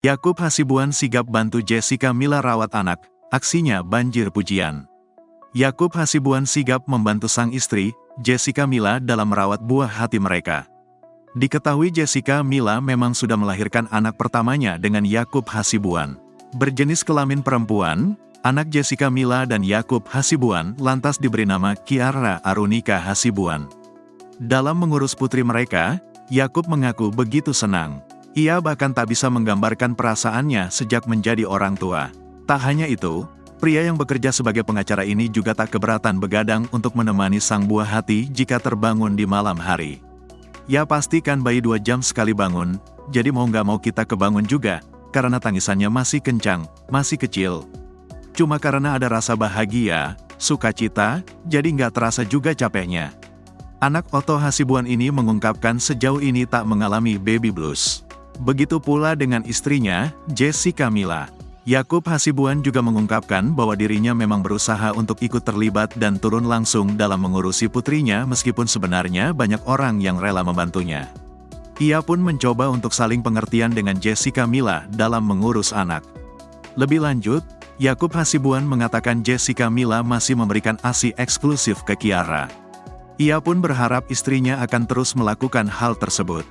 Yakub Hasibuan sigap bantu Jessica Mila rawat anak, aksinya banjir pujian. Yakub Hasibuan sigap membantu sang istri, Jessica Mila dalam merawat buah hati mereka. Diketahui Jessica Mila memang sudah melahirkan anak pertamanya dengan Yakub Hasibuan. Berjenis kelamin perempuan, anak Jessica Mila dan Yakub Hasibuan lantas diberi nama Kiara Arunika Hasibuan. Dalam mengurus putri mereka, Yakub mengaku begitu senang. Ia bahkan tak bisa menggambarkan perasaannya sejak menjadi orang tua. Tak hanya itu, pria yang bekerja sebagai pengacara ini juga tak keberatan begadang untuk menemani sang buah hati jika terbangun di malam hari. Ya pastikan bayi 2 jam sekali bangun, jadi mau nggak mau kita kebangun juga, karena tangisannya masih kencang, masih kecil. Cuma karena ada rasa bahagia, sukacita, jadi nggak terasa juga capeknya. Anak Otto Hasibuan ini mengungkapkan sejauh ini tak mengalami baby blues. Begitu pula dengan istrinya, Jessica Mila. Yakub Hasibuan juga mengungkapkan bahwa dirinya memang berusaha untuk ikut terlibat dan turun langsung dalam mengurusi putrinya meskipun sebenarnya banyak orang yang rela membantunya. Ia pun mencoba untuk saling pengertian dengan Jessica Mila dalam mengurus anak. Lebih lanjut, Yakub Hasibuan mengatakan Jessica Mila masih memberikan ASI eksklusif ke Kiara. Ia pun berharap istrinya akan terus melakukan hal tersebut.